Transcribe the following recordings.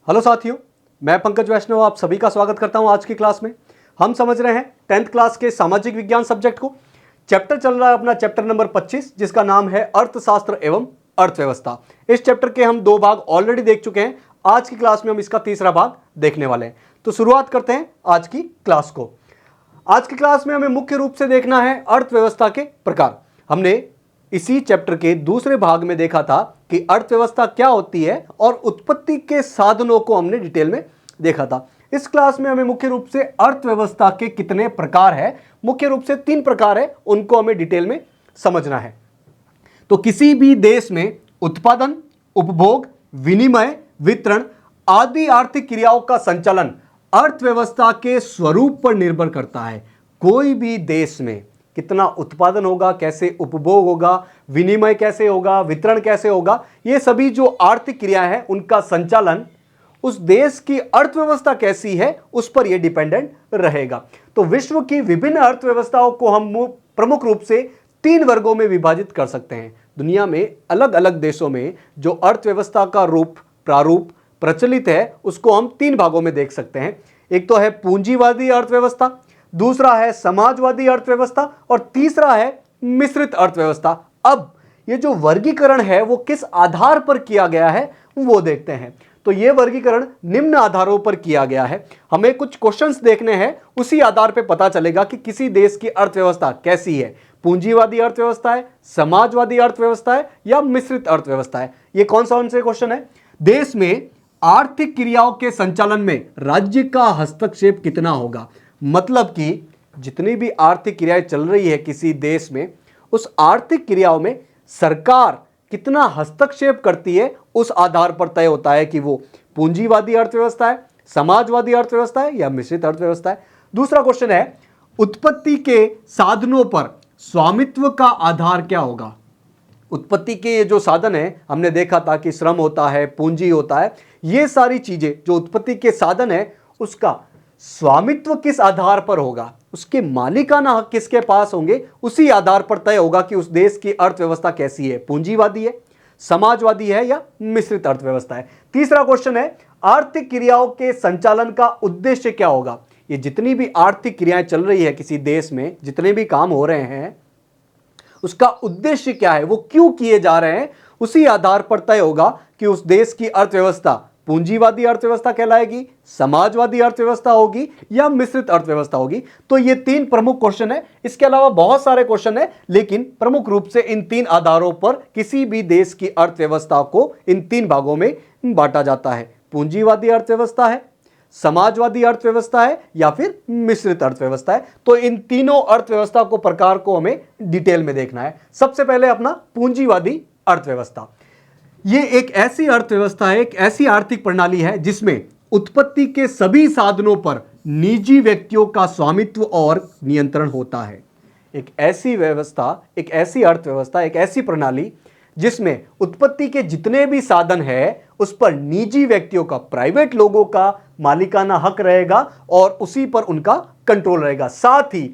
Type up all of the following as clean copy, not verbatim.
Hello साथियों, मैं पंकज वैष्णव आप सभी का स्वागत करता हूं। आज की क्लास में हम समझ रहे हैं 10th क्लास के सामाजिक विज्ञान सब्जेक्ट को। चैप्टर चल रहा है अपना चैप्टर नंबर 25, जिसका नाम है अर्थशास्त्र एवं अर्थव्यवस्था। इस चैप्टर के हम 2 भाग ऑलरेडी देख चुके हैं। आज की क्लास में हम इसका तीसरा भाग देखने वाले हैं। तो शुरुआत करते हैं आज की क्लास को। आज की क्लास में हमें मुख्य रूप से देखना है अर्थव्यवस्था के प्रकार। हमने इसी चैप्टर के दूसरे भाग में देखा था कि अर्थव्यवस्था क्या होती है और उत्पत्ति के साधनों को हमने डिटेल में देखा था। इस क्लास में हमें मुख्य रूप से अर्थव्यवस्था के कितने प्रकार है, मुख्य रूप से 3 प्रकार है, उनको हमें डिटेल में समझना है। तो किसी भी देश में उत्पादन, उपभोग, विनिमय, वितरण आदि आर्थिक क्रियाओं का संचालन अर्थव्यवस्था के स्वरूप पर निर्भर करता है। कोई भी देश में कितना उत्पादन होगा, कैसे उपभोग होगा, विनिमय कैसे होगा, वितरण कैसे होगा, ये सभी जो आर्थिक क्रिया है उनका संचालन उस देश की अर्थव्यवस्था कैसी है उस पर यह डिपेंडेंट रहेगा। तो विश्व की विभिन्न अर्थव्यवस्थाओं को हम प्रमुख रूप से 3 वर्गों में विभाजित कर सकते हैं। दुनिया में अलग अलग देशों में जो अर्थव्यवस्था का प्रारूप प्रचलित है उसको हम 3 भागों में देख सकते हैं। एक तो है पूंजीवादी अर्थव्यवस्था, दूसरा है समाजवादी अर्थव्यवस्था और तीसरा है मिश्रित अर्थव्यवस्था। अब ये जो वर्गीकरण है वो किस आधार पर किया गया है वो देखते हैं। तो ये वर्गीकरण निम्न आधारों पर किया गया है। हमें कुछ क्वेश्चंस देखने हैं, उसी आधार पर पता चलेगा कि किसी देश की अर्थव्यवस्था कैसी है, पूंजीवादी अर्थव्यवस्था है, समाजवादी अर्थव्यवस्था है या मिश्रित अर्थव्यवस्था है। ये कौन से क्वेश्चन है? देश में आर्थिक क्रियाओं के संचालन में राज्य का हस्तक्षेप कितना होगा, मतलब कि जितनी भी आर्थिक क्रियाएं चल रही है किसी देश में, उस आर्थिक क्रियाओं में सरकार कितना हस्तक्षेप करती है उस आधार पर तय होता है कि वो पूंजीवादी अर्थव्यवस्था है, समाजवादी अर्थव्यवस्था है या मिश्रित अर्थव्यवस्था है। दूसरा क्वेश्चन है, उत्पत्ति के साधनों पर स्वामित्व का आधार क्या होगा। उत्पत्ति के ये जो साधन है, हमने देखा था कि श्रम होता है, पूंजी होता है, ये सारी चीजें जो उत्पत्ति के साधन है उसका स्वामित्व किस आधार पर होगा, उसके मालिकाना हक किसके पास होंगे, उसी आधार पर तय होगा कि उस देश की अर्थव्यवस्था कैसी है, पूंजीवादी है, समाजवादी है या मिश्रित अर्थव्यवस्था है। तीसरा क्वेश्चन है, आर्थिक क्रियाओं के संचालन का उद्देश्य क्या होगा। ये जितनी भी आर्थिक क्रियाएं चल रही है किसी देश में, जितने भी काम हो रहे हैं, उसका उद्देश्य क्या है, वो क्यों किए जा रहे हैं, उसी आधार पर तय होगा कि उस देश की अर्थव्यवस्था पूंजीवादी अर्थव्यवस्था कहलाएगी, समाजवादी अर्थव्यवस्था होगी या मिश्रित अर्थव्यवस्था होगी। तो ये 3 प्रमुख क्वेश्चन है। इसके अलावा बहुत सारे क्वेश्चन है, लेकिन प्रमुख रूप से इन 3 आधारों पर किसी भी देश की अर्थव्यवस्था को इन 3 भागों में बांटा जाता है। पूंजीवादी अर्थव्यवस्था है, समाजवादी अर्थव्यवस्था है या फिर मिश्रित अर्थव्यवस्था है। तो इन तीनों अर्थव्यवस्था को प्रकार को हमें डिटेल में देखना है। सबसे पहले अपना पूंजीवादी अर्थव्यवस्था। ये एक ऐसी अर्थव्यवस्था है, एक ऐसी आर्थिक प्रणाली है जिसमें उत्पत्ति के सभी साधनों पर निजी व्यक्तियों का स्वामित्व और नियंत्रण होता है। एक ऐसी व्यवस्था, एक ऐसी अर्थव्यवस्था, एक ऐसी प्रणाली जिसमें उत्पत्ति के जितने भी साधन है उस पर निजी व्यक्तियों का, प्राइवेट लोगों का मालिकाना हक रहेगा और उसी पर उनका कंट्रोल रहेगा। साथ ही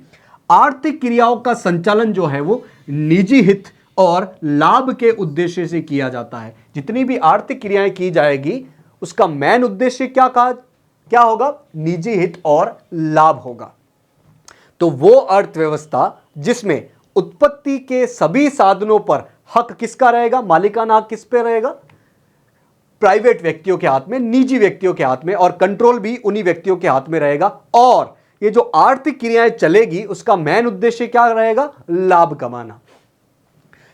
आर्थिक क्रियाओं का संचालन जो है वो निजी हित और लाभ के उद्देश्य से किया जाता है। जितनी भी आर्थिक क्रियाएं की जाएगी उसका मेन उद्देश्य क्या होगा, निजी हित और लाभ होगा। तो वो अर्थव्यवस्था जिसमें उत्पत्ति के सभी साधनों पर हक किसका रहेगा, मालिकाना हक किस पे रहेगा, प्राइवेट व्यक्तियों के हाथ में, निजी व्यक्तियों के हाथ में, और कंट्रोल भी उन्हीं व्यक्तियों के हाथ में रहेगा। और ये जो आर्थिक क्रियाएं चलेगी उसका मेन उद्देश्य क्या रहेगा, लाभ कमाना।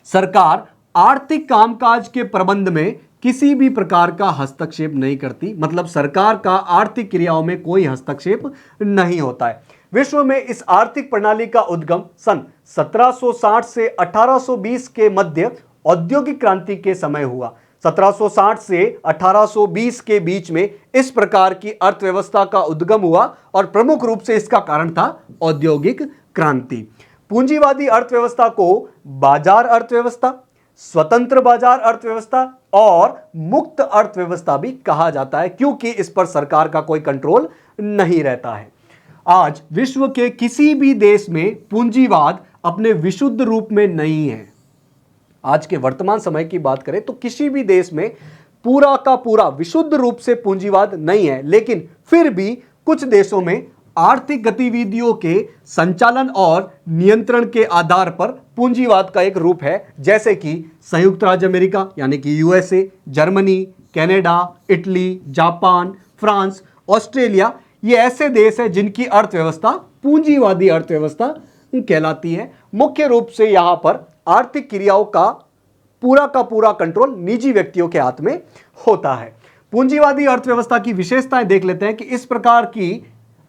सरकार आर्थिक कामकाज के प्रबंध में किसी भी प्रकार का हस्तक्षेप नहीं करती, मतलब सरकार का आर्थिक क्रियाओं में कोई हस्तक्षेप नहीं होता है। विश्व में इस आर्थिक प्रणाली का उद्गम सन 1760 से 1820 के मध्य औद्योगिक क्रांति के समय हुआ। 1760 से 1820 के बीच में इस प्रकार की अर्थव्यवस्था का उद्गम हुआ और प्रमुख रूप से इसका कारण था औद्योगिक क्रांति। पूंजीवादी अर्थव्यवस्था को बाजार अर्थव्यवस्था, स्वतंत्र बाजार अर्थव्यवस्था और मुक्त अर्थव्यवस्था भी कहा जाता है, क्योंकि इस पर सरकार का कोई कंट्रोल नहीं रहता है। आज विश्व के किसी भी देश में पूंजीवाद अपने विशुद्ध रूप में नहीं है। आज के वर्तमान समय की बात करें तो किसी भी देश में पूरा का पूरा विशुद्ध रूप से पूंजीवाद नहीं है, लेकिन फिर भी कुछ देशों में आर्थिक गतिविधियों के संचालन और नियंत्रण के आधार पर पूंजीवाद का एक रूप है, जैसे कि संयुक्त राज्य अमेरिका यानी कि USA, Germany, Canada, Italy, Japan, France, Australia. ये ऐसे देश हैं जिनकी अर्थव्यवस्था पूंजीवादी अर्थव्यवस्था कहलाती है। मुख्य रूप से यहां पर आर्थिक क्रियाओं का पूरा कंट्रोल निजी व्यक्तियों के हाथ में होता है। पूंजीवादी अर्थव्यवस्था की विशेषताएं देख लेते हैं कि इस प्रकार की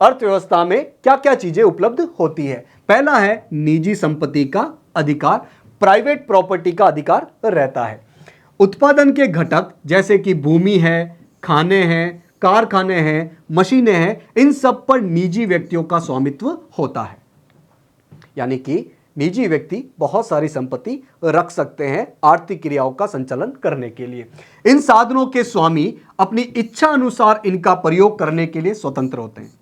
अर्थव्यवस्था में क्या क्या चीजें उपलब्ध होती है। पहला है निजी संपत्ति का अधिकार, प्राइवेट प्रॉपर्टी का अधिकार रहता है। उत्पादन के घटक जैसे कि भूमि है, खाने हैं, कारखाने हैं, मशीनें हैं, इन सब पर निजी व्यक्तियों का स्वामित्व होता है। यानी कि निजी व्यक्ति बहुत सारी संपत्ति रख सकते हैं आर्थिक क्रियाओं का संचालन करने के लिए। इन साधनों के स्वामी अपनी इच्छा अनुसार इनका प्रयोग करने के लिए स्वतंत्र होते हैं।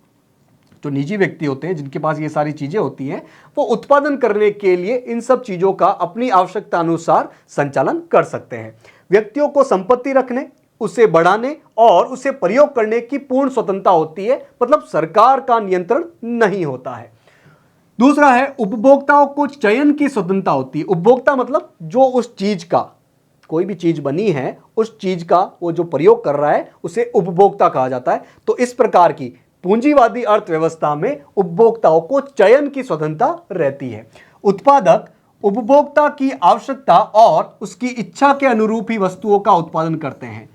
जो निजी व्यक्ति होते हैं जिनके पास ये सारी चीजें होती हैं, वो उत्पादन करने के लिए इन सब चीजों का अपनी आवश्यकता अनुसार संचालन कर सकते हैं। व्यक्तियों को संपत्ति रखने, उसे बढ़ाने और उसे प्रयोग करने की पूर्ण स्वतंत्रता होती है, मतलब सरकार का नियंत्रण नहीं होता है। दूसरा है उपभोक्ताओं को चयन की स्वतंत्रता होती है। उपभोक्ता मतलब जो उस चीज का, कोई भी चीज बनी है उस चीज का वो जो प्रयोग कर रहा है उसे उपभोक्ता कहा जाता है। तो इस प्रकार की पूंजीवादी अर्थव्यवस्था में उपभोक्ताओं को चयन की स्वतंत्रता रहती है। उत्पादक उपभोक्ता की आवश्यकता और उसकी इच्छा के अनुरूप ही वस्तुओं का उत्पादन करते हैं।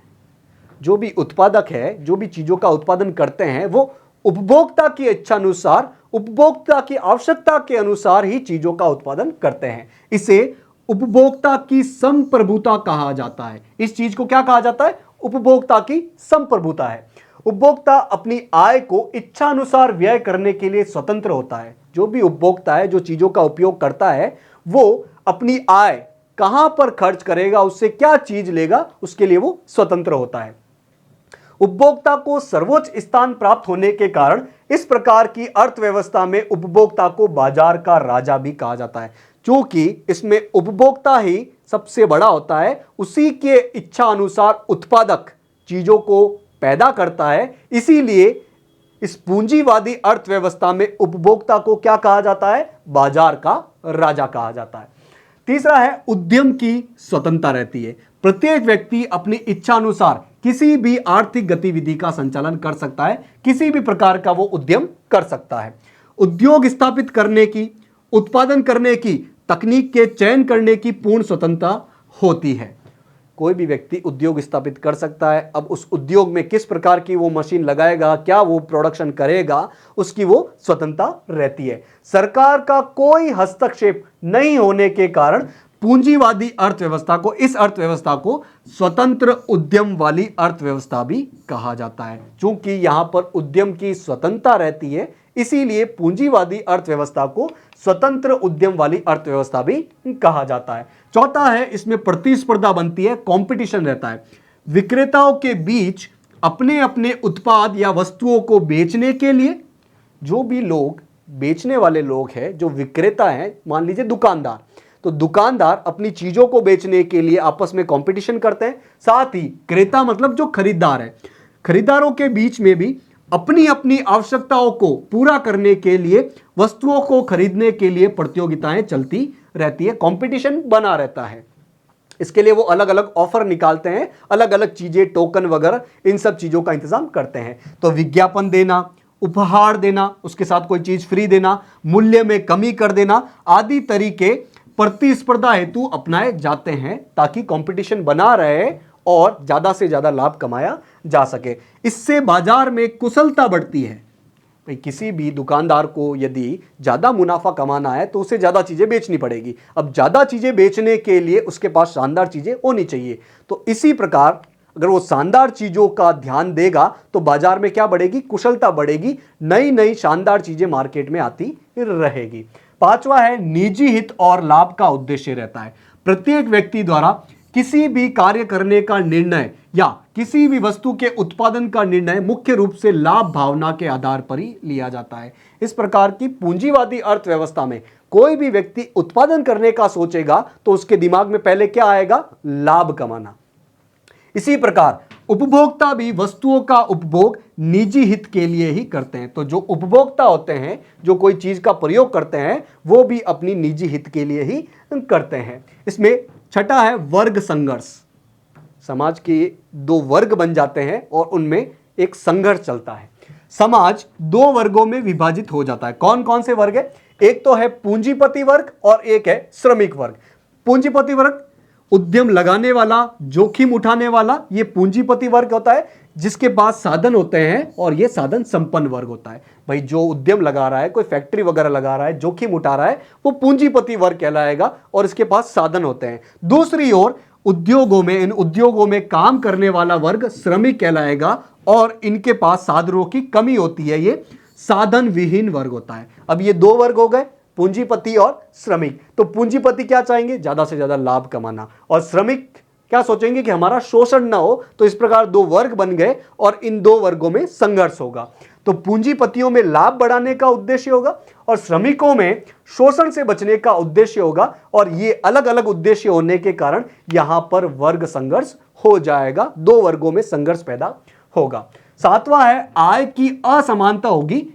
जो भी उत्पादक है, जो भी चीजों का उत्पादन करते हैं, वो उपभोक्ता की इच्छा अनुसार, उपभोक्ता की आवश्यकता के अनुसार ही चीजों का उत्पादन करते हैं। इसे उपभोक्ता की संप्रभुता कहा जाता है। इस चीज को क्या कहा जाता है? उपभोक्ता की संप्रभुता है। उपभोक्ता अपनी आय को इच्छा अनुसार व्यय करने के लिए स्वतंत्र होता है। जो भी उपभोक्ता है, जो चीजों का उपयोग करता है, वो अपनी आय कहां पर खर्च करेगा, उससे क्या चीज लेगा, उसके लिए वो स्वतंत्र होता है। उपभोक्ता को सर्वोच्च स्थान प्राप्त होने के कारण इस प्रकार की अर्थव्यवस्था में उपभोक्ता को बाजार का राजा भी कहा जाता है। क्योंकि इसमें उपभोक्ता ही सबसे बड़ा होता है, उसी के इच्छा अनुसार उत्पादक चीजों को पैदा करता है, इसीलिए इस पूंजीवादी अर्थव्यवस्था में उपभोक्ता को क्या कहा जाता है? बाजार का राजा कहा जाता है। तीसरा है उद्यम की स्वतंत्रता रहती है। प्रत्येक व्यक्ति अपनी इच्छा अनुसार किसी भी आर्थिक गतिविधि का संचालन कर सकता है, किसी भी प्रकार का वो उद्यम कर सकता है। उद्योग स्थापित करने की, उत्पादन करने की, तकनीक के चयन करने की पूर्ण स्वतंत्रता होती है। कोई भी व्यक्ति उद्योग स्थापित कर सकता है। अब उस उद्योग में किस प्रकार की वो मशीन लगाएगा, क्या वो प्रोडक्शन करेगा, उसकी वो स्वतंत्रता रहती है। सरकार का कोई हस्तक्षेप नहीं होने के कारण पूंजीवादी अर्थव्यवस्था को, इस अर्थव्यवस्था को स्वतंत्र उद्यम वाली अर्थव्यवस्था भी कहा जाता है। क्योंकि यहां पर उद्यम की स्वतंत्रता रहती है, इसीलिए पूंजीवादी अर्थव्यवस्था को स्वतंत्र उद्यम वाली अर्थव्यवस्था भी कहा जाता है। चौथा है इसमें प्रतिस्पर्धा बनती है, कंपटीशन रहता है। विक्रेताओं के बीच अपने अपने उत्पाद या वस्तुओं को बेचने के लिए, जो भी लोग बेचने वाले लोग हैं, जो विक्रेता हैं, मान लीजिए दुकानदार, तो दुकानदार अपनी चीजों को बेचने के लिए आपस में कंपटीशन करते हैं। साथ ही क्रेता मतलब जो खरीदार है, खरीदारों के बीच में भी अपनी अपनी आवश्यकताओं को पूरा करने के लिए, वस्तुओं को खरीदने के लिए प्रतियोगिताएं चलती रहती है, कंपटीशन बना रहता है। इसके लिए वो अलग अलग ऑफर निकालते हैं, अलग अलग चीजें, टोकन वगैरह, इन सब चीजों का इंतजाम करते हैं। तो विज्ञापन देना, उपहार देना, उसके साथ कोई चीज फ्री देना, मूल्य में कमी कर देना आदि तरीके प्रतिस्पर्धा हेतु अपनाए जाते हैं, ताकि कंपटीशन बना रहे और ज्यादा से ज्यादा लाभ कमाया जा सके। इससे बाजार में कुशलता बढ़ती है। भाई किसी भी दुकानदार को यदि ज्यादा मुनाफा कमाना है तो उसे ज्यादा चीजें बेचनी पड़ेगी। अब ज्यादा चीजें बेचने के लिए उसके पास शानदार चीजें होनी चाहिए। तो इसी प्रकार अगर वो शानदार चीजों का ध्यान देगा तो बाजार में क्या बढ़ेगी? कुशलता बढ़ेगी, नई नई शानदार चीजें मार्केट में आती रहेगी। पांचवा है निजी हित और लाभ का उद्देश्य रहता है। प्रत्येक व्यक्ति द्वारा किसी भी कार्य करने का निर्णय या किसी भी वस्तु के उत्पादन का निर्णय मुख्य रूप से लाभ भावना के आधार पर ही लिया जाता है। इस प्रकार की पूंजीवादी अर्थव्यवस्था में कोई भी व्यक्ति उत्पादन करने का सोचेगा तो उसके दिमाग में पहले क्या आएगा? लाभ कमाना। इसी प्रकार उपभोक्ता भी वस्तुओं का उपभोग निजी हित के लिए ही करते हैं। तो जो उपभोक्ता होते हैं, जो कोई चीज का प्रयोग करते हैं, वो भी अपनी निजी हित के लिए ही करते हैं। इसमें छठा है वर्ग संघर्ष। समाज के दो वर्ग बन जाते हैं और उनमें एक संघर्ष चलता है। समाज दो वर्गों में विभाजित हो जाता है। कौन कौन से वर्ग है? एक तो है पूंजीपति वर्ग और एक है श्रमिक वर्ग। पूंजीपति वर्ग उद्यम लगाने वाला, जोखिम उठाने वाला, ये पूंजीपति वर्ग होता है, जिसके पास साधन होते हैं और ये साधन संपन्न वर्ग होता है। भाई जो उद्यम लगा रहा है, कोई फैक्ट्री वगैरह लगा रहा है, जोखिम उठा रहा है, वो पूंजीपति वर्ग कहलाएगा और इसके पास साधन होते हैं। दूसरी ओर उद्योगों में, इन उद्योगों में काम करने वाला वर्ग श्रमिक कहलाएगा और इनके पास साधनों की कमी होती है, ये साधन विहीन वर्ग होता है। अब ये दो वर्ग हो गए, पूंजीपति और श्रमिक। तो पूंजीपति क्या चाहेंगे? ज्यादा से ज्यादा लाभ कमाना, और श्रमिक क्या सोचेंगे कि हमारा शोषण ना हो। तो इस प्रकार दो वर्ग बन गए और इन दो वर्गों में संघर्ष होगा। तो पूंजीपतियों में लाभ बढ़ाने का उद्देश्य होगा और श्रमिकों में शोषण से बचने का उद्देश्य होगा, और ये अलग अलग उद्देश्य होने के कारण यहां पर वर्ग संघर्ष हो जाएगा, दो वर्गों में संघर्ष पैदा होगा। सातवां है आय की असमानता होगी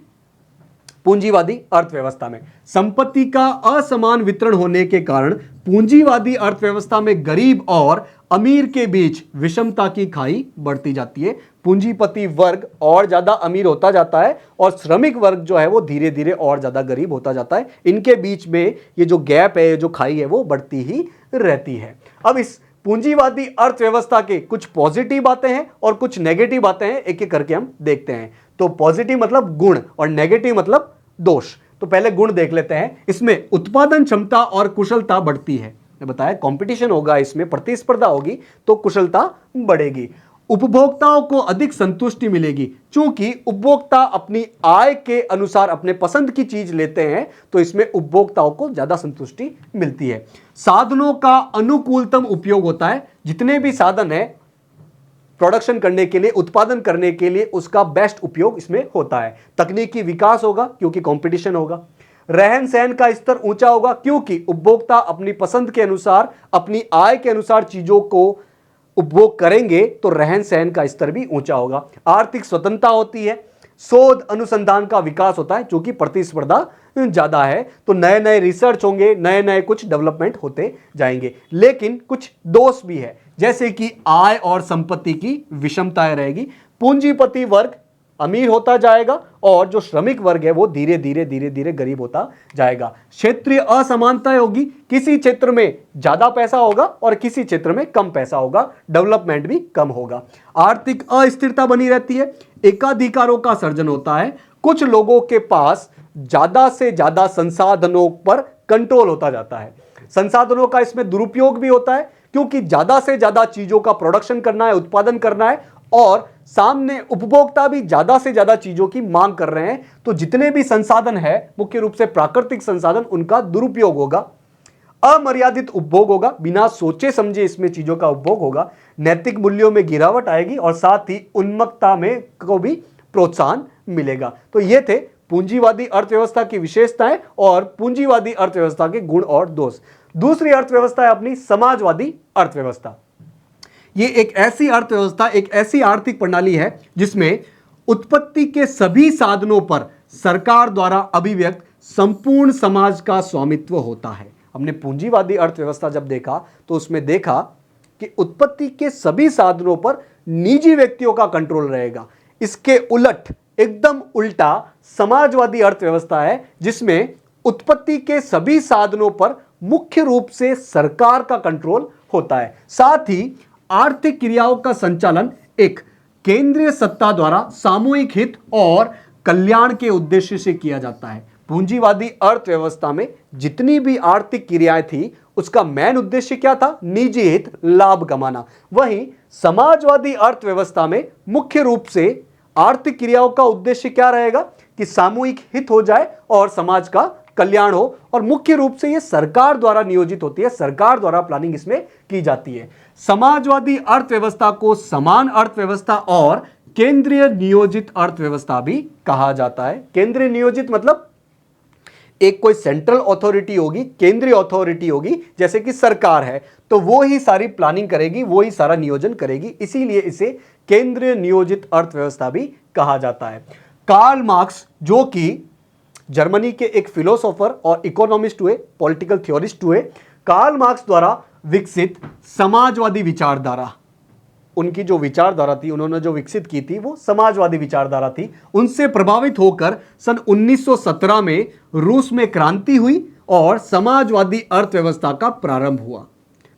पूंजीवादी अर्थव्यवस्था में। संपत्ति का असमान वितरण होने के कारण पूंजीवादी अर्थव्यवस्था में गरीब और अमीर के बीच विषमता की खाई बढ़ती जाती है। पूंजीपति वर्ग और ज्यादा अमीर होता जाता है और श्रमिक वर्ग जो है वो धीरे धीरे और ज्यादा गरीब होता जाता है। इनके बीच में ये जो गैप है, जो खाई है, वो बढ़ती ही रहती है। अब इस पूंजीवादी अर्थव्यवस्था के कुछ पॉजिटिव बातें हैं और कुछ नेगेटिव बातें हैं, एक एक करके हम देखते हैं। तो पॉजिटिव मतलब गुण और नेगेटिव मतलब दोष। तो पहले गुण देख लेते हैं। इसमें उत्पादन क्षमता और कुशलता बढ़ती है। मैं बताया कंपटीशन होगा, इसमें प्रतिस्पर्धा होगी तो कुशलता बढ़ेगी। उपभोक्ताओं को अधिक संतुष्टि मिलेगी, क्योंकि उपभोक्ता अपनी आय के अनुसार अपने पसंद की चीज लेते हैं, तो इसमें उपभोक्ताओं को ज्यादा संतुष्टि मिलती है। साधनों का अनुकूलतम उपयोग होता है। जितने भी साधन है प्रोडक्शन करने के लिए, उत्पादन करने के लिए, उसका बेस्ट उपयोग इसमें होता है। तकनीकी विकास होगा क्योंकि कंपटीशन होगा। रहन सहन का स्तर ऊंचा होगा क्योंकि उपभोक्ता अपनी पसंद के अनुसार, अपनी आय के अनुसार चीजों को उपभोग करेंगे, तो रहन सहन का स्तर भी ऊंचा होगा। आर्थिक स्वतंत्रता होती है। शोध अनुसंधान का विकास होता है क्योंकि प्रतिस्पर्धा ज्यादा है, तो नए नए रिसर्च होंगे, नए नए कुछ डेवलपमेंट होते जाएंगे। लेकिन कुछ दोष भी है, जैसे कि आय और संपत्ति की विषमताएं रहेगी। पूंजीपति वर्ग अमीर होता जाएगा और जो श्रमिक वर्ग है वो धीरे धीरे गरीब होता जाएगा। क्षेत्रीय असमानताएं होगी, किसी क्षेत्र में ज्यादा पैसा होगा और किसी क्षेत्र में कम पैसा होगा, डेवलपमेंट भी कम होगा। आर्थिक अस्थिरता बनी रहती है। एकाधिकारों का सर्जन होता है। कुछ लोगों के पास ज्यादा से ज्यादा संसाधनों पर कंट्रोल होता जाता है। संसाधनों का इसमें दुरुपयोग भी होता है क्योंकि ज्यादा से ज्यादा चीजों का प्रोडक्शन करना है, उत्पादन करना है, और सामने उपभोक्ता भी ज्यादा से ज्यादा चीजों की मांग कर रहे हैं। तो जितने भी संसाधन है, मुख्य रूप से प्राकृतिक संसाधन, उनका दुरुपयोग होगा। अमर्यादित उपभोग होगा, बिना सोचे समझे इसमें चीजों का उपभोग होगा। नैतिक मूल्यों में गिरावट आएगी और साथ ही उन्मत्तता में को भी प्रोत्साहन मिलेगा। तो ये थे पूंजीवादी अर्थव्यवस्था की विशेषताएं और पूंजीवादी अर्थव्यवस्था के गुण और दोष। दूसरी अर्थव्यवस्था है अपनी समाजवादी अर्थव्यवस्था। ये एक ऐसी अर्थव्यवस्था, एक ऐसी आर्थिक प्रणाली है जिसमें उत्पत्ति के सभी साधनों पर सरकार द्वारा अभिव्यक्त संपूर्ण समाज का स्वामित्व होता है। हमने पूंजीवादी अर्थव्यवस्था जब देखा तो उसमें देखा कि उत्पत्ति के सभी साधनों पर निजी व्यक्तियों का कंट्रोल रहेगा। इसके उलट, एकदम उल्टा समाजवादी अर्थव्यवस्था है जिसमें उत्पत्ति के सभी साधनों पर मुख्य रूप से सरकार का कंट्रोल होता है। साथ ही आर्थिक क्रियाओं का संचालन एक केंद्रीय सत्ता द्वारा सामूहिक हित और कल्याण के उद्देश्य से किया जाता है। पूंजीवादी अर्थव्यवस्था में जितनी भी आर्थिक क्रियाएं थी उसका मेन उद्देश्य क्या था? निजी हित, लाभ कमाना। वहीं समाजवादी अर्थव्यवस्था में मुख्य रूप से आर्थिक क्रियाओं का उद्देश्य क्या रहेगा कि सामूहिक हित हो जाए और समाज का कल्याण हो, और मुख्य रूप से यह सरकार द्वारा नियोजित होती है, सरकार द्वारा प्लानिंग इसमें की जाती है। समाजवादी अर्थव्यवस्था को समान अर्थव्यवस्था और केंद्रीय नियोजित अर्थव्यवस्था भी कहा जाता है। केंद्रीय नियोजित मतलब एक कोई सेंट्रल अथॉरिटी होगी, केंद्रीय अथॉरिटी होगी, जैसे कि सरकार है, तो वो ही सारी प्लानिंग करेगी, वो ही सारा नियोजन करेगी, इसीलिए इसे केंद्रीय नियोजित अर्थव्यवस्था भी कहा जाता है। कार्ल मार्क्स, जो कि जर्मनी के एक फिलोसोफर और इकोनॉमिस्ट हुए, पॉलिटिकल थ्योरिस्ट हुए, कार्ल मार्क्स द्वारा विकसित समाजवादी विचारधारा, उनकी जो विचारधारा थी, उन्होंने जो विकसित की थी वो समाजवादी विचारधारा थी, उनसे प्रभावित होकर सन 1917 में रूस में क्रांति हुई और समाजवादी अर्थव्यवस्था का प्रारंभ हुआ।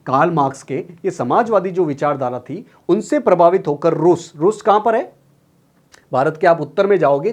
कार्ल मार्क्स के ये समाजवादी जो विचारधारा थी उनसे प्रभावित होकर रूस कहां पर है? भारत के आप उत्तर में जाओगे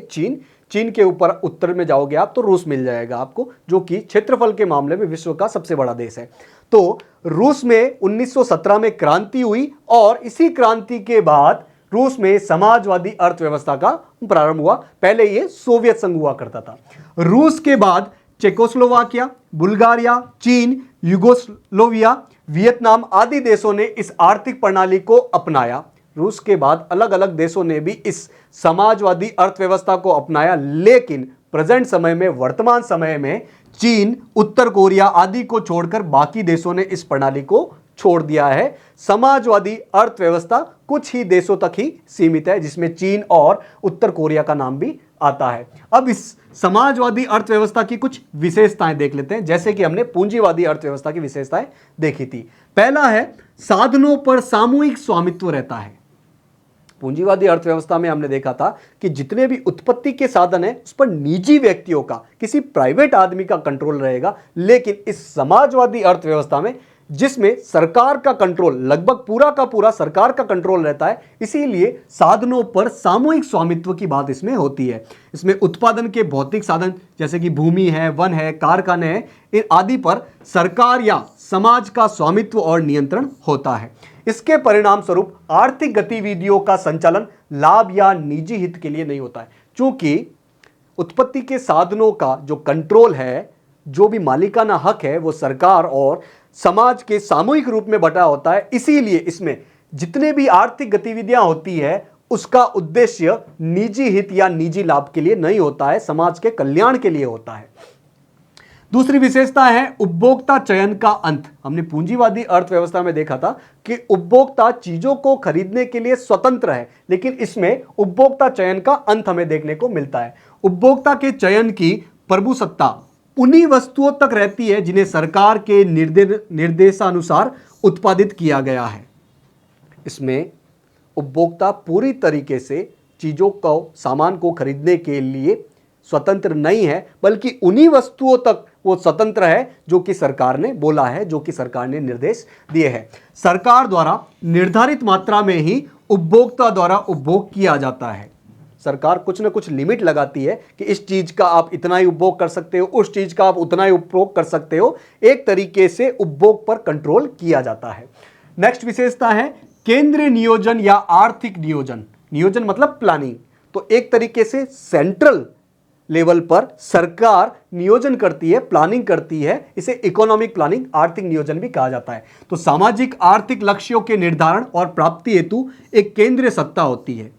चीन के ऊपर उत्तर में जाओगे आप तो रूस मिल जाएगा आपको, जो कि क्षेत्रफल के मामले में विश्व का सबसे बड़ा देश है। तो रूस में 1917 में क्रांति हुई और इसी क्रांति के बाद रूस में समाजवादी अर्थव्यवस्था का प्रारंभ हुआ। पहले ये सोवियत संघ हुआ करता था। रूस के बाद चेकोस्लोवाकिया, बुल्गारिया, चीन, यूगोस्लोविया, वियतनाम आदि देशों ने इस आर्थिक प्रणाली को अपनाया। रूस के बाद अलग अलग देशों ने भी इस समाजवादी अर्थव्यवस्था को अपनाया, लेकिन प्रेजेंट समय में, वर्तमान समय में चीन, उत्तर कोरिया आदि को छोड़कर बाकी देशों ने इस प्रणाली को छोड़ दिया है। समाजवादी अर्थव्यवस्था कुछ ही देशों तक ही सीमित है, जिसमें चीन और उत्तर कोरिया का नाम भी आता है। अब इस समाजवादी अर्थव्यवस्था की कुछ विशेषताएं देख लेते हैं, जैसे कि हमने पूंजीवादी अर्थव्यवस्था की विशेषताएं देखी थी। पहला है, साधनों पर सामूहिक स्वामित्व रहता है। पूंजीवादी अर्थव्यवस्था में हमने देखा था कि जितने भी उत्पत्ति के साधन हैं उस पर निजी व्यक्तियों का, किसी प्राइवेट आदमी का कंट्रोल रहेगा, लेकिन इस समाजवादी अर्थव्यवस्था में जिसमें सरकार का कंट्रोल, लगभग पूरा का पूरा सरकार का कंट्रोल रहता है, इसीलिए साधनों पर सामूहिक स्वामित्व की बात इसमें होती है। इसमें उत्पादन के भौतिक साधन जैसे कि भूमि है, वन है, कारखाने हैं, इन आदि पर सरकार या समाज का स्वामित्व और नियंत्रण होता है। इसके परिणाम स्वरूप आर्थिक गतिविधियों का संचालन लाभ या निजी हित के लिए नहीं होता है। चूंकि उत्पत्ति के साधनों का जो कंट्रोल है, जो भी मालिकाना हक है, वो सरकार और समाज के सामूहिक रूप में बटा होता है, इसीलिए इसमें जितने भी आर्थिक गतिविधियां होती है उसका उद्देश्य निजी हित या निजी लाभ के लिए नहीं होता है, समाज के कल्याण के लिए होता है। दूसरी विशेषता है उपभोक्ता चयन का अंत। हमने पूंजीवादी अर्थव्यवस्था में देखा था कि उपभोक्ता चीजों को खरीदने के लिए स्वतंत्र है, लेकिन इसमें उपभोक्ता चयन का अंत हमें देखने को मिलता है। उपभोक्ता के चयन की प्रभुसत्ता उन्हीं वस्तुओं तक रहती है जिन्हें सरकार के निर्देशानुसार उत्पादित किया गया है। इसमें उपभोक्ता पूरी तरीके से चीजों को, सामान को खरीदने के लिए स्वतंत्र नहीं है, बल्कि उन्हीं वस्तुओं तक वो स्वतंत्र है जो कि सरकार ने बोला है, जो कि सरकार ने निर्देश दिए हैं। सरकार द्वारा निर्धारित मात्रा में ही उपभोक्ता द्वारा उपभोग किया जाता है। सरकार कुछ ना कुछ लिमिट लगाती है कि इस चीज का आप इतना ही उपभोग कर सकते हो, उस चीज का आप उतना ही उपभोग कर सकते हो। एक तरीके से उपभोग पर कंट्रोल किया जाता है। नेक्स्ट विशेषता है केंद्रीय नियोजन या आर्थिक नियोजन। नियोजन मतलब प्लानिंग। तो एक तरीके से सेंट्रल लेवल पर सरकार नियोजन करती है, प्लानिंग करती है। इसे इकोनॉमिक प्लानिंग, आर्थिक नियोजन भी कहा जाता है। तो सामाजिक आर्थिक लक्ष्यों के निर्धारण और प्राप्ति हेतु एक केंद्रीय सत्ता होती है।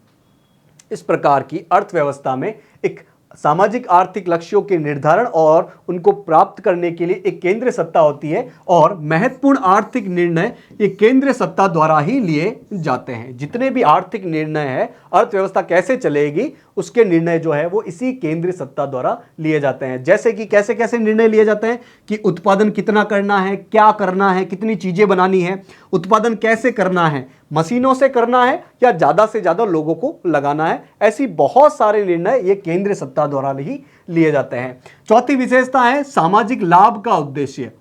इस प्रकार की अर्थव्यवस्था में एक सामाजिक आर्थिक लक्ष्यों के निर्धारण और उनको प्राप्त करने के लिए एक केंद्रीय सत्ता होती है, और महत्वपूर्ण आर्थिक निर्णय ये केंद्रीय सत्ता द्वारा ही लिए जाते हैं। जितने भी आर्थिक निर्णय है, अर्थव्यवस्था कैसे चलेगी, उसके निर्णय जो है वो इसी केंद्रीय सत्ता द्वारा लिए जाते हैं। जैसे कि कैसे कैसे निर्णय लिए जाते हैं कि उत्पादन कितना करना है, क्या करना है, कितनी चीजें बनानी है, उत्पादन कैसे करना है, मशीनों से करना है या ज्यादा से ज्यादा लोगों को लगाना है। ऐसी बहुत सारे निर्णय ये केंद्रीय सत्ता द्वारा ही लिए जाते हैं। चौथी विशेषता है सामाजिक लाभ का उद्देश्य।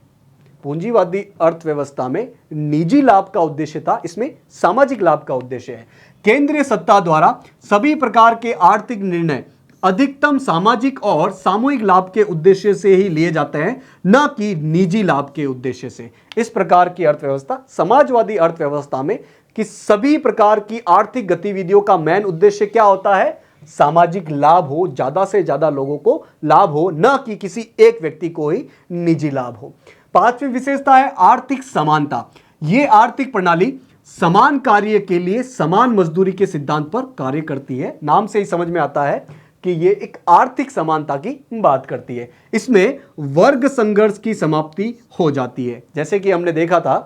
पूंजीवादी अर्थव्यवस्था में निजी लाभ का उद्देश्य था, इसमें सामाजिक लाभ का उद्देश्य है। केंद्रीय सत्ता द्वारा सभी प्रकार के आर्थिक निर्णय अधिकतम सामाजिक और सामूहिक लाभ के उद्देश्य से ही लिए जाते हैं, न कि निजी लाभ के उद्देश्य से। इस प्रकार की अर्थव्यवस्था, समाजवादी अर्थव्यवस्था में कि सभी प्रकार की आर्थिक गतिविधियों का मेन उद्देश्य क्या होता है? सामाजिक लाभ हो, ज्यादा से ज्यादा लोगों को लाभ हो, न कि किसी एक व्यक्ति को ही निजी लाभ हो। पांचवी विशेषता है आर्थिक समानता। यह आर्थिक प्रणाली समान कार्य के लिए समान मजदूरी के सिद्धांत पर कार्य करती है। नाम से ही समझ में आता है कि यह एक आर्थिक समानता की बात करती है। इसमें वर्ग संघर्ष की समाप्ति हो जाती है। जैसे कि हमने देखा था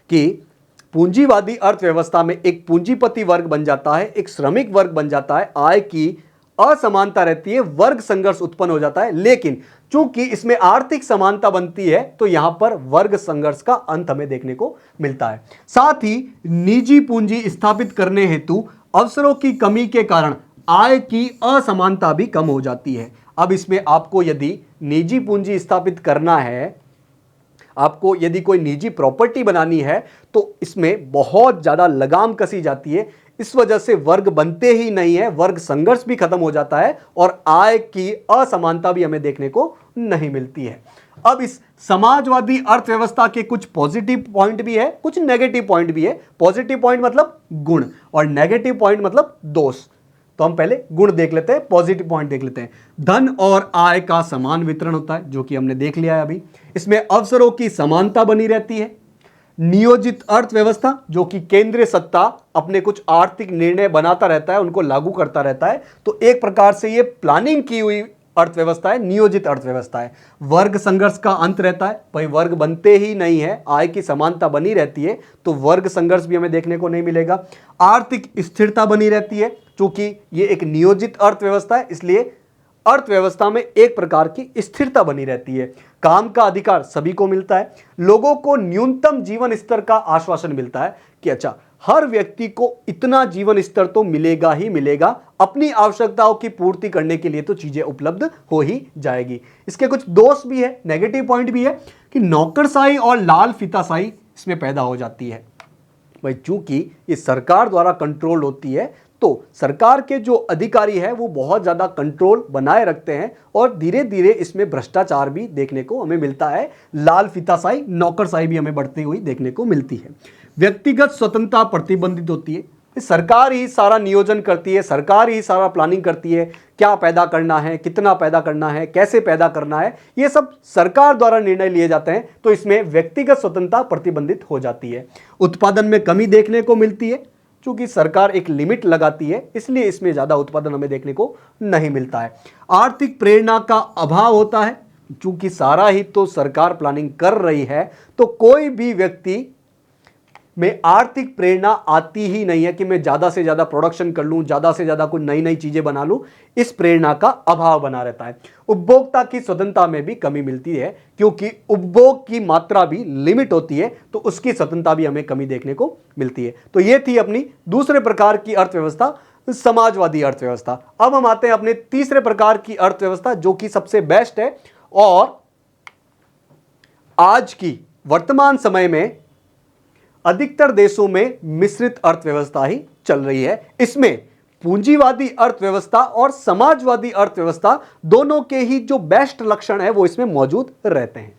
कि पूंजीवादी अर्थव्यवस्था में एक पूंजीपति वर्ग बन जाता है, एक श्रमिक वर्ग बन जाता है, आय की असमानता रहती है, वर्ग संघर्ष उत्पन्न हो जाता है। लेकिन चूंकि इसमें आर्थिक समानता बनती है तो यहां पर वर्ग संघर्ष का अंत हमें देखने को मिलता है। साथ ही निजी पूंजी स्थापित करने हेतु अवसरों की कमी के कारण आय की असमानता भी कम हो जाती है। अब इसमें आपको यदि निजी पूंजी स्थापित करना है, आपको यदि कोई निजी प्रॉपर्टी बनानी है, तो इसमें बहुत ज्यादा लगाम कसी जाती है। इस वजह से वर्ग बनते ही नहीं है, वर्ग संघर्ष भी खत्म हो जाता है और आय की असमानता भी हमें देखने को नहीं मिलती है। अब इस समाजवादी अर्थव्यवस्था के कुछ पॉजिटिव पॉइंट भी है, कुछ नेगेटिव पॉइंट भी है। पॉजिटिव पॉइंट मतलब गुण और नेगेटिव पॉइंट मतलब दोष। तो हम पहले गुण देख लेते हैं, पॉजिटिव पॉइंट देख लेते हैं। धन और आय का समान वितरण होता है, जो कि हमने देख लिया है अभी। इसमें अवसरों की समानता बनी रहती है। नियोजित अर्थव्यवस्था, जो कि केंद्रीय सत्ता अपने कुछ आर्थिक निर्णय बनाता रहता है, उनको लागू करता रहता है। तो एक प्रकार से ये प्लानिंग की हुई अर्थव्यवस्था है, नियोजित अर्थव्यवस्था है। वर्ग संघर्ष का अंत रहता है, भाई वर्ग बनते ही नहीं है, आय की समानता बनी रहती है, तो वर्ग संघर्ष भी हमें देखने को नहीं मिलेगा। आर्थिक स्थिरता बनी रहती है, क्योंकि ये एक नियोजित अर्थव्यवस्था है, इसलिए अर्थव्यवस्था में एक प्रकार की स्थिरता बनी रहती है। काम का अधिकार सभी को मिलता है। लोगों को न्यूनतम जीवन स्तर का आश्वासन मिलता है कि अच्छा, हर व्यक्ति को इतना जीवन स्तर तो मिलेगा ही मिलेगा, अपनी आवश्यकताओं की पूर्ति करने के लिए तो चीजें उपलब्ध हो ही जाएगी। इसके कुछ दोष भी है, नेगेटिव पॉइंट भी है कि नौकरशाही और लाल फीताशाही इसमें पैदा हो जाती है। भाई चूंकि ये सरकार द्वारा कंट्रोल होती है, तो सरकार के जो अधिकारी है वो बहुत ज्यादा कंट्रोल बनाए रखते हैं और धीरे धीरे इसमें भ्रष्टाचार भी देखने को हमें मिलता है। लाल फीताशाही, नौकरशाही भी हमें बढ़ती हुई देखने को मिलती है। व्यक्तिगत स्वतंत्रता प्रतिबंधित होती है। सरकार ही सारा नियोजन करती है, सरकार ही सारा प्लानिंग करती है, क्या पैदा करना है, कितना पैदा करना है, कैसे पैदा करना है, ये सब सरकार द्वारा निर्णय लिए जाते हैं। तो इसमें व्यक्तिगत स्वतंत्रता प्रतिबंधित हो जाती है। उत्पादन में कमी देखने को मिलती है, क्योंकि सरकार एक लिमिट लगाती है, इसलिए इसमें ज्यादा उत्पादन हमें देखने को नहीं मिलता है। आर्थिक प्रेरणा का अभाव होता है, क्योंकि सारा ही तो सरकार प्लानिंग कर रही है, तो कोई भी व्यक्ति में आर्थिक प्रेरणा आती ही नहीं है कि मैं ज्यादा से ज्यादा प्रोडक्शन कर लूं, ज्यादा से ज्यादा कुछ नई नई चीजें बना लूं। इस प्रेरणा का अभाव बना रहता है। उपभोक्ता की स्वतंत्रता में भी कमी मिलती है, क्योंकि उपभोग की मात्रा भी लिमिट होती है, तो उसकी स्वतंत्रता भी हमें कमी देखने को मिलती है। तो ये थी अपनी दूसरे प्रकार की अर्थव्यवस्था, समाजवादी अर्थव्यवस्था। अब हम आते हैं अपने तीसरे प्रकार की अर्थव्यवस्था, जो कि सबसे बेस्ट है और आज की वर्तमान समय में अधिकतर देशों में मिश्रित अर्थव्यवस्था ही चल रही है। इसमें पूंजीवादी अर्थव्यवस्था और समाजवादी अर्थव्यवस्था दोनों के ही जो बेस्ट लक्षण है वो इसमें मौजूद रहते हैं।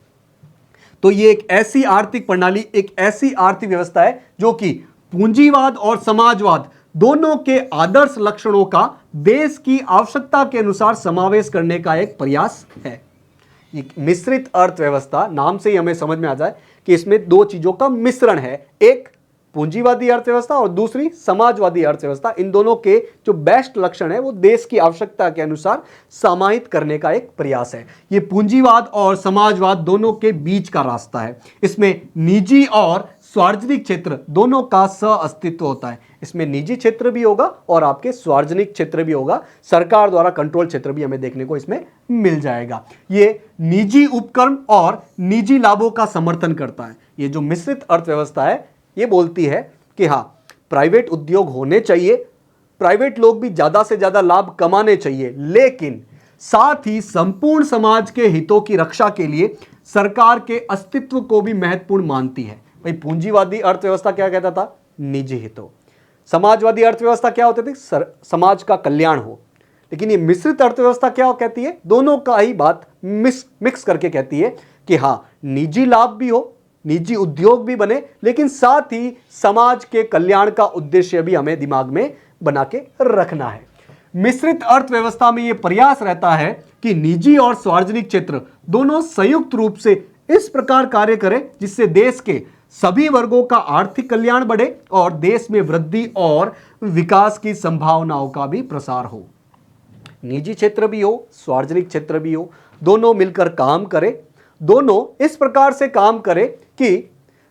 तो ये एक ऐसी आर्थिक प्रणाली, एक ऐसी आर्थिक व्यवस्था है जो कि पूंजीवाद और समाजवाद दोनों के आदर्श लक्षणों का देश की आवश्यकता के अनुसार समावेश करने का एक प्रयास है। एक मिश्रित अर्थव्यवस्था, नाम से ही हमें समझ में आ जाए कि इसमें दो चीजों का मिश्रण है, एक पूंजीवादी अर्थव्यवस्था और दूसरी समाजवादी अर्थव्यवस्था। इन दोनों के जो बेस्ट लक्षण है वो देश की आवश्यकता के अनुसार समाहित करने का एक प्रयास है। ये पूंजीवाद और समाजवाद दोनों के बीच का रास्ता है। इसमें निजी और सार्वजनिक क्षेत्र दोनों का सह अस्तित्व होता है। इसमें निजी क्षेत्र भी होगा और आपके सार्वजनिक क्षेत्र भी होगा, सरकार द्वारा कंट्रोल क्षेत्र भी हमें देखने को इसमें मिल जाएगा। ये निजी उपक्रम और निजी लाभों का समर्थन करता है। ये जो मिश्रित अर्थव्यवस्था है ये बोलती है कि हाँ, प्राइवेट उद्योग होने चाहिए, प्राइवेट लोग भी ज्यादा से ज्यादा लाभ कमाने चाहिए, लेकिन साथ ही संपूर्ण समाज के हितों की रक्षा के लिए सरकार के अस्तित्व को भी महत्वपूर्ण मानती है। भाई पूंजीवादी अर्थव्यवस्था क्या कहता था? निजी हितों। समाजवादी अर्थव्यवस्था क्या होती थी? समाज का कल्याण हो। लेकिन ये मिश्रित अर्थव्यवस्था क्या कहती है? दोनों का ही बात मिक्स करके कहती है कि हाँ, निजी लाभ भी हो, निजी उद्योग भी बने, लेकिन साथ ही समाज के कल्याण का उद्देश्य भी हमें दिमाग में बना के रखना है। मिश्रित अर्थव्यवस्था में यह प्रयास रहता है कि निजी और सार्वजनिक क्षेत्र दोनों संयुक्त रूप से इस प्रकार कार्य करें जिससे देश के सभी वर्गों का आर्थिक कल्याण बढ़े और देश में वृद्धि और विकास की संभावनाओं का भी प्रसार हो। निजी क्षेत्र भी हो, सार्वजनिक क्षेत्र भी हो, दोनों मिलकर काम करें, दोनों इस प्रकार से काम करें कि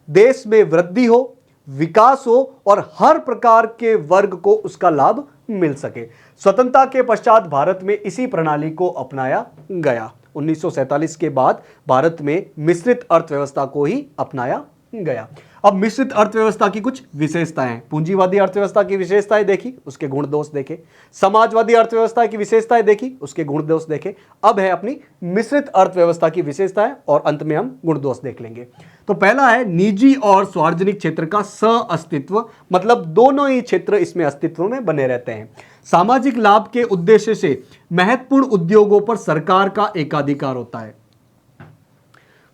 देश में वृद्धि हो, विकास हो और हर प्रकार के वर्ग को उसका लाभ मिल सके। स्वतंत्रता के पश्चात भारत में इसी प्रणाली को अपनाया गया। 1947 के बाद भारत में मिश्रित अर्थव्यवस्था को ही अपनाया गया। अब मिश्रित अर्थव्यवस्था की कुछ विशेषताएं हैं। पूंजीवादी अर्थव्यवस्था की विशेषताएं देखी, उसके गुण दोष देखे। समाजवादी अर्थव्यवस्था की विशेषताएं देखी, उसके गुण दोष देखे। अब है अपनी मिश्रित अर्थव्यवस्था की विशेषताएं और अंत में हम गुण दोष देख लेंगे। तो पहला है निजी और सार्वजनिक क्षेत्र का सह-अस्तित्व, मतलब दोनों ही क्षेत्र इसमें अस्तित्व में बने रहते हैं। सामाजिक लाभ के उद्देश्य से महत्वपूर्ण उद्योगों पर सरकार का एकाधिकार होता है।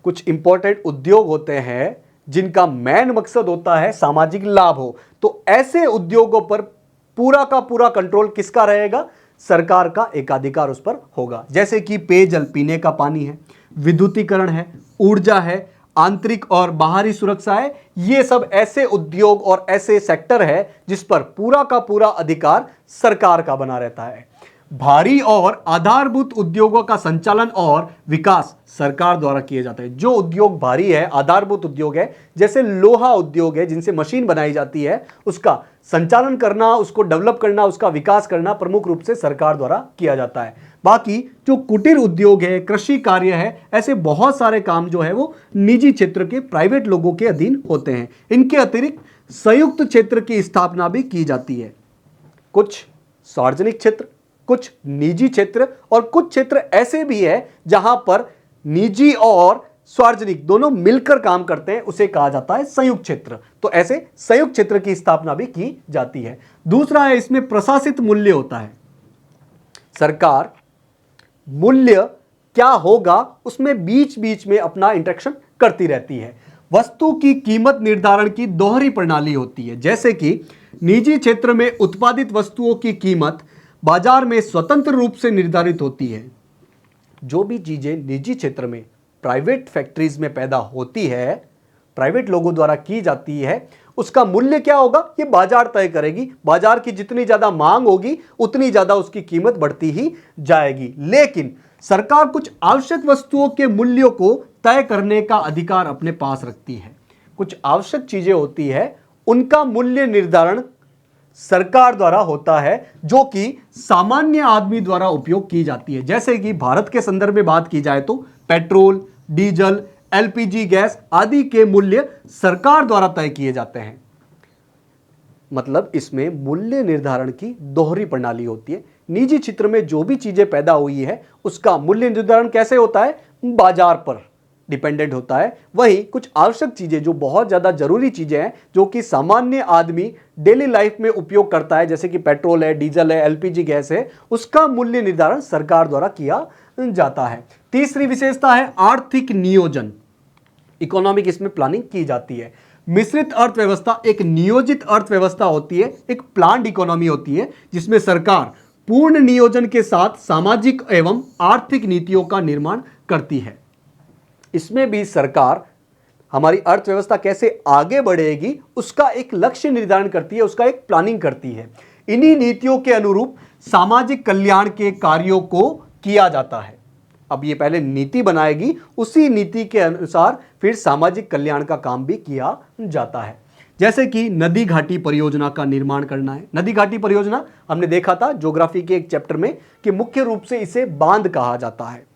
कुछ इंपॉर्टेंट उद्योग होते हैं जिनका मेन मकसद होता है सामाजिक लाभ हो, तो ऐसे उद्योगों पर पूरा का पूरा कंट्रोल किसका रहेगा? सरकार का एकाधिकार उस पर होगा। जैसे कि पेयजल, पीने का पानी है, विद्युतीकरण है, ऊर्जा है, आंतरिक और बाहरी सुरक्षा है। ये सब ऐसे उद्योग और ऐसे सेक्टर है जिस पर पूरा का पूरा अधिकार सरकार का बना रहता है। भारी और आधारभूत उद्योगों का संचालन और विकास सरकार द्वारा किए जाते हैं। जो उद्योग भारी है, आधारभूत उद्योग है, जैसे लोहा उद्योग है जिनसे मशीन बनाई जाती है, उसका संचालन करना, उसको डेवलप करना, उसका विकास करना प्रमुख रूप से सरकार द्वारा किया जाता है। बाकी जो कुटीर उद्योग है, कृषि कार्य है, ऐसे बहुत सारे काम जो है वो निजी क्षेत्र के, प्राइवेट लोगों के अधीन होते हैं। इनके अतिरिक्त संयुक्त क्षेत्र की स्थापना भी की जाती है। कुछ सार्वजनिक क्षेत्र, कुछ निजी क्षेत्र और कुछ क्षेत्र ऐसे भी है जहां पर निजी और सार्वजनिक दोनों मिलकर काम करते हैं, उसे कहा जाता है संयुक्त क्षेत्र। तो ऐसे संयुक्त क्षेत्र की स्थापना भी की जाती है। दूसरा है, इसमें प्रशासित मूल्य होता है। सरकार मूल्य क्या होगा उसमें बीच बीच में अपना इंटरेक्शन करती रहती है। वस्तु की कीमत निर्धारण की दोहरी प्रणाली होती है। जैसे कि निजी क्षेत्र में उत्पादित वस्तुओं की कीमत बाजार में स्वतंत्र रूप से निर्धारित होती है। जो भी चीजें निजी क्षेत्र में, प्राइवेट फैक्ट्रीज में पैदा होती है, प्राइवेट लोगों द्वारा की जाती है, उसका मूल्य क्या होगा ये बाजार तय करेगी। बाजार की जितनी ज्यादा मांग होगी उतनी ज्यादा उसकी कीमत बढ़ती ही जाएगी। लेकिन सरकार कुछ आवश्यक वस्तुओं के मूल्यों को तय करने का अधिकार अपने पास रखती है। कुछ आवश्यक चीजें होती है, उनका मूल्य निर्धारण सरकार द्वारा होता है, जो कि सामान्य आदमी द्वारा उपयोग की जाती है। जैसे कि भारत के संदर्भ में बात की जाए तो पेट्रोल, डीजल, एलपीजी गैस आदि के मूल्य सरकार द्वारा तय किए जाते हैं। मतलब इसमें मूल्य निर्धारण की दोहरी प्रणाली होती है। निजी क्षेत्र में जो भी चीजें पैदा हुई है उसका मूल्य निर्धारण कैसे होता है? बाजार पर डिपेंडेंट होता है। वहीं कुछ आवश्यक चीजें जो बहुत ज्यादा जरूरी चीजें हैं, जो कि सामान्य आदमी डेली लाइफ में उपयोग करता है, जैसे कि पेट्रोल है, डीजल है, एलपीजी गैस है, उसका मूल्य निर्धारण सरकार द्वारा किया जाता है। तीसरी विशेषता है आर्थिक नियोजन। इकोनॉमिक इसमें प्लानिंग की जाती है। मिश्रित अर्थव्यवस्था एक नियोजित अर्थव्यवस्था होती है, एक प्लान्ड इकोनॉमी होती है, जिसमें सरकार पूर्ण नियोजन के साथ सामाजिक एवं आर्थिक नीतियों का निर्माण करती है। इसमें भी सरकार हमारी अर्थव्यवस्था कैसे आगे बढ़ेगी उसका एक लक्ष्य निर्धारण करती है, उसका एक प्लानिंग करती है। इन्हीं नीतियों के अनुरूप सामाजिक कल्याण के कार्यों को किया जाता है। अब ये पहले नीति बनाएगी, उसी नीति के अनुसार फिर सामाजिक कल्याण का काम भी किया जाता है। जैसे कि नदी घाटी परियोजना का निर्माण करना है। नदी घाटी परियोजना हमने देखा था ज्योग्राफी के एक चैप्टर में कि मुख्य रूप से इसे बांध कहा जाता है।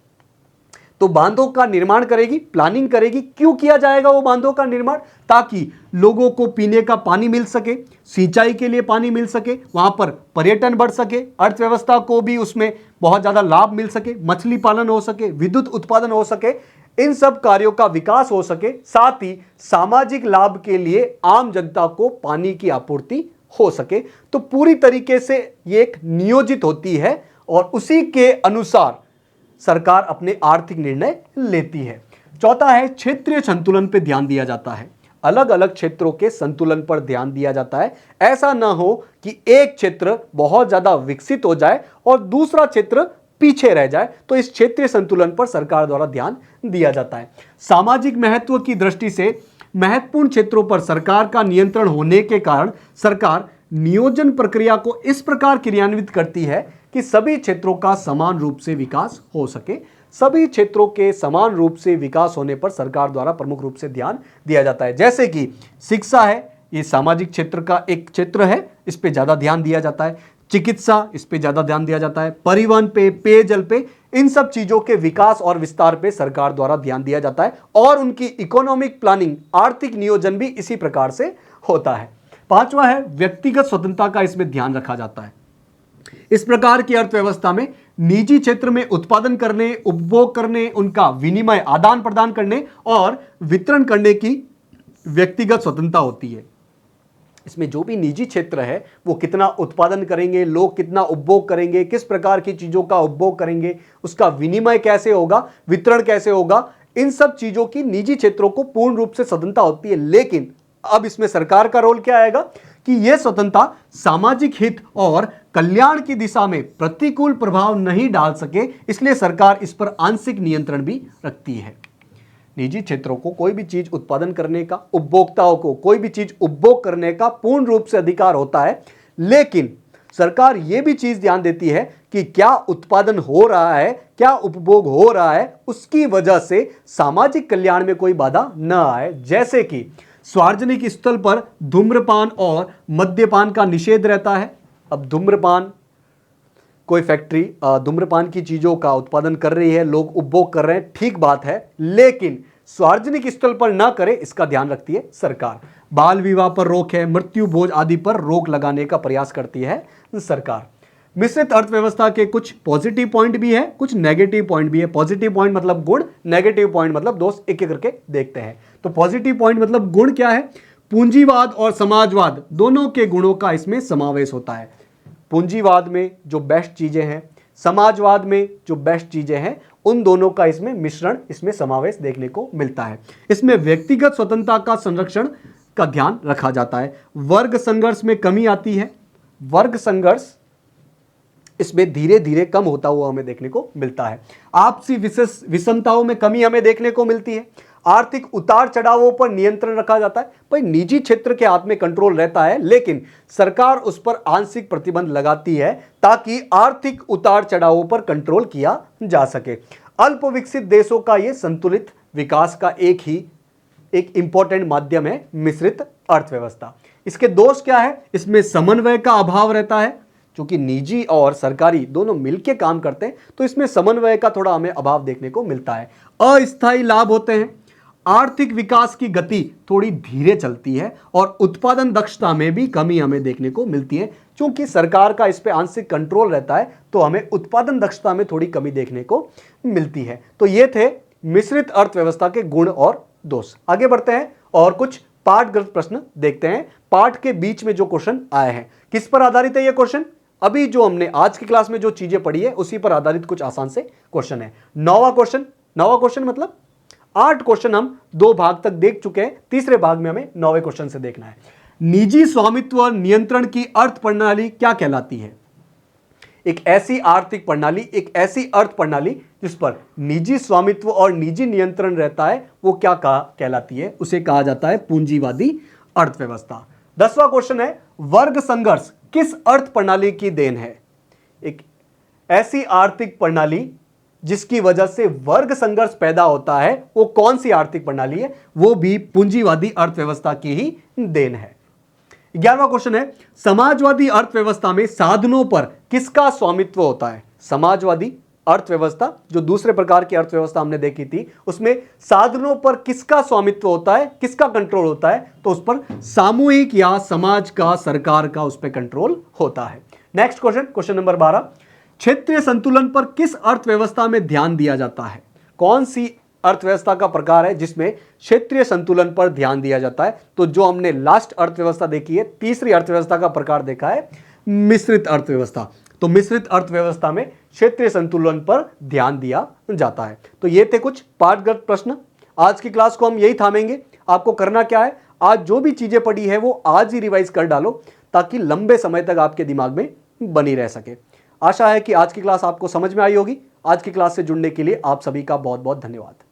तो बांधों का निर्माण करेगी, प्लानिंग करेगी। क्यों किया जाएगा वो बांधों का निर्माण? ताकि लोगों को पीने का पानी मिल सके, सिंचाई के लिए पानी मिल सके, वहां पर पर्यटन बढ़ सके, अर्थव्यवस्था को भी उसमें बहुत ज्यादा लाभ मिल सके, मछली पालन हो सके, विद्युत उत्पादन हो सके, इन सब कार्यों का विकास हो सके। साथ ही सामाजिक लाभ के लिए आम जनता को पानी की आपूर्ति हो सके। तो पूरी तरीके से ये एक नियोजित होती है और उसी के अनुसार सरकार अपने आर्थिक निर्णय लेती है। चौथा है क्षेत्रीय संतुलन पर ध्यान दिया जाता है। अलग अलग क्षेत्रों के संतुलन पर ध्यान दिया जाता है। ऐसा ना हो कि एक क्षेत्र बहुत ज्यादा विकसित हो जाए और दूसरा क्षेत्र पीछे रह जाए, तो इस क्षेत्रीय संतुलन पर सरकार द्वारा ध्यान दिया जाता है। सामाजिक महत्व की दृष्टि से महत्वपूर्ण क्षेत्रों पर सरकार का नियंत्रण होने के कारण सरकार नियोजन प्रक्रिया को इस प्रकार क्रियान्वित करती है कि सभी क्षेत्रों का समान रूप से विकास हो सके। सभी क्षेत्रों के समान रूप से विकास होने पर सरकार द्वारा प्रमुख रूप से ध्यान दिया जाता है। जैसे कि शिक्षा है, ये सामाजिक क्षेत्र का एक क्षेत्र है, इस पे ज्यादा ध्यान दिया जाता है। चिकित्सा, इस पे ज्यादा ध्यान दिया जाता है। परिवहन पे, पेयजल पे, इन सब चीजों के विकास और विस्तार पे सरकार द्वारा ध्यान दिया जाता है और उनकी इकोनॉमिक प्लानिंग, आर्थिक नियोजन भी इसी प्रकार से होता है। पांचवा है व्यक्तिगत स्वतंत्रता का इसमें ध्यान रखा जाता है। इस प्रकार की अर्थव्यवस्था में निजी क्षेत्र में उत्पादन करने, उपभोग करने, उनका विनिमय, आदान प्रदान करने और वितरण करने की व्यक्तिगत स्वतंत्रता होती है। इसमें जो भी निजी क्षेत्र है वो कितना उत्पादन करेंगे, लोग कितना उपभोग करेंगे, किस प्रकार की चीजों का उपभोग करेंगे, उसका विनिमय कैसे होगा, वितरण कैसे होगा, इन सब चीजों की निजी क्षेत्रों को पूर्ण रूप से स्वतंत्रता होती है। लेकिन अब इसमें सरकार का रोल क्या आएगा कि यह स्वतंत्रता सामाजिक हित और कल्याण की दिशा में प्रतिकूल प्रभाव नहीं डाल सके, इसलिए सरकार इस पर आंशिक नियंत्रण भी रखती है। निजी क्षेत्रों को कोई भी चीज उत्पादन करने का, उपभोक्ताओं को कोई भी चीज उपभोग करने का पूर्ण रूप से अधिकार होता है, लेकिन सरकार यह भी चीज ध्यान देती है कि क्या उत्पादन हो रहा है, क्या उपभोग हो रहा है, उसकी वजह से सामाजिक कल्याण में कोई बाधा न आए। जैसे कि सार्वजनिक स्थल पर धूम्रपान और मद्यपान का निषेध रहता है। अब धूम्रपान, कोई फैक्ट्री धूम्रपान की चीजों का उत्पादन कर रही है, लोग उपभोग कर रहे हैं, ठीक बात है, लेकिन सार्वजनिक स्थल पर ना करे, इसका ध्यान रखती है सरकार। बाल विवाह पर रोक है, मृत्यु भोज आदि पर रोक लगाने का प्रयास करती है सरकार। मिश्रित अर्थव्यवस्था के कुछ पॉजिटिव पॉइंट भी है, कुछ नेगेटिव पॉइंट भी है। पॉजिटिव पॉइंट मतलब गुण, नेगेटिव पॉइंट मतलब दोष, एक एक करके देखते हैं। तो पॉजिटिव पॉइंट मतलब गुण क्या है? पूंजीवाद और समाजवाद दोनों के गुणों का इसमें समावेश होता है। पूंजीवाद में जो बेस्ट चीजें हैं, समाजवाद में जो बेस्ट चीजें हैं, उन दोनों का इसमें मिश्रण, इसमें समावेश देखने को मिलता है। इसमें व्यक्तिगत स्वतंत्रता का संरक्षण का ध्यान रखा जाता है। वर्ग संघर्ष में कमी आती है। वर्ग संघर्ष इसमें धीरे धीरे कम होता हुआ हमें देखने को मिलता है। आपसी विषमताओं में कमी हमें देखने को मिलती है। आर्थिक उतार चढ़ावों पर नियंत्रण रखा जाता है। भाई निजी क्षेत्र के हाथ में कंट्रोल रहता है, लेकिन सरकार उस पर आंशिक प्रतिबंध लगाती है ताकि आर्थिक उतार चढ़ावों पर कंट्रोल किया जा सके। अल्प विकसित देशों का यह संतुलित विकास का एक इंपॉर्टेंट माध्यम है मिश्रित अर्थव्यवस्था। इसके दोष क्या है? इसमें समन्वय का अभाव रहता है, क्योंकि निजी और सरकारी दोनों मिलकर काम करते हैं, तो इसमें समन्वय का थोड़ा हमें अभाव देखने को मिलता है। अस्थायी लाभ होते हैं। आर्थिक विकास की गति थोड़ी धीरे चलती है और उत्पादन दक्षता में भी कमी हमें देखने को मिलती है। क्योंकि सरकार का इस पे आंशिक कंट्रोल रहता है, तो हमें उत्पादन दक्षता में थोड़ी कमी देखने को मिलती है। तो ये थे मिश्रित अर्थव्यवस्था के गुण और दोष। आगे बढ़ते हैं और कुछ पाठगत प्रश्न देखते हैं। पाठ के बीच में जो क्वेश्चन आए हैं, किस पर आधारित है ये क्वेश्चन? अभी जो हमने आज की क्लास में जो चीजें पढ़ी है उसी पर आधारित कुछ आसान से क्वेश्चन है। नौवां क्वेश्चन मतलब 8 क्वेश्चन हम 2 भाग तक देख चुके हैं, तीसरे भाग में हमें 9वें क्वेश्चन से देखना है। निजी स्वामित्व और नियंत्रण की अर्थ प्रणाली क्या कहलाती है? एक ऐसी आर्थिक प्रणाली, एक ऐसी अर्थ प्रणाली जिस पर निजी स्वामित्व और निजी नियंत्रण रहता है, वो क्या कहलाती है? उसे कहा जाता है पूंजीवादी अर्थव्यवस्था। 10वां क्वेश्चन है, वर्ग संघर्ष किस अर्थ प्रणाली की देन है? एक ऐसी आर्थिक प्रणाली जिसकी वजह से वर्ग संघर्ष पैदा होता है, वो कौन सी आर्थिक प्रणाली है? वो भी पूंजीवादी अर्थव्यवस्था की ही देन है। 11वां क्वेश्चन है, समाजवादी अर्थव्यवस्था में साधनों पर किसका स्वामित्व होता है? समाजवादी अर्थव्यवस्था, जो दूसरे प्रकार की अर्थव्यवस्था हमने देखी थी, उसमें साधनों पर किसका स्वामित्व होता है, किसका कंट्रोल होता है? तो उस पर सामूहिक या समाज का, सरकार का उस पर कंट्रोल होता है। नेक्स्ट क्वेश्चन नंबर 12, क्षेत्रीय संतुलन पर किस अर्थव्यवस्था में ध्यान दिया जाता है? कौन सी अर्थव्यवस्था का प्रकार है जिसमें क्षेत्रीय संतुलन पर ध्यान दिया जाता है? तो जो हमने लास्ट अर्थव्यवस्था देखी है, तीसरी अर्थव्यवस्था का प्रकार देखा है मिश्रित अर्थव्यवस्था। तो मिश्रित अर्थव्यवस्था में क्षेत्रीय संतुलन पर ध्यान दिया जाता है। तो ये थे कुछ पाठगत प्रश्न। आज की क्लास को हम यही थामेंगे। आपको करना क्या है, आज जो भी चीजें पढ़ी है वो आज ही रिवाइज कर डालो, ताकि लंबे समय तक आपके दिमाग में बनी रह सके। आशा है कि आज की क्लास आपको समझ में आई होगी। आज की क्लास से जुड़ने के लिए आप सभी का बहुत बहुत धन्यवाद।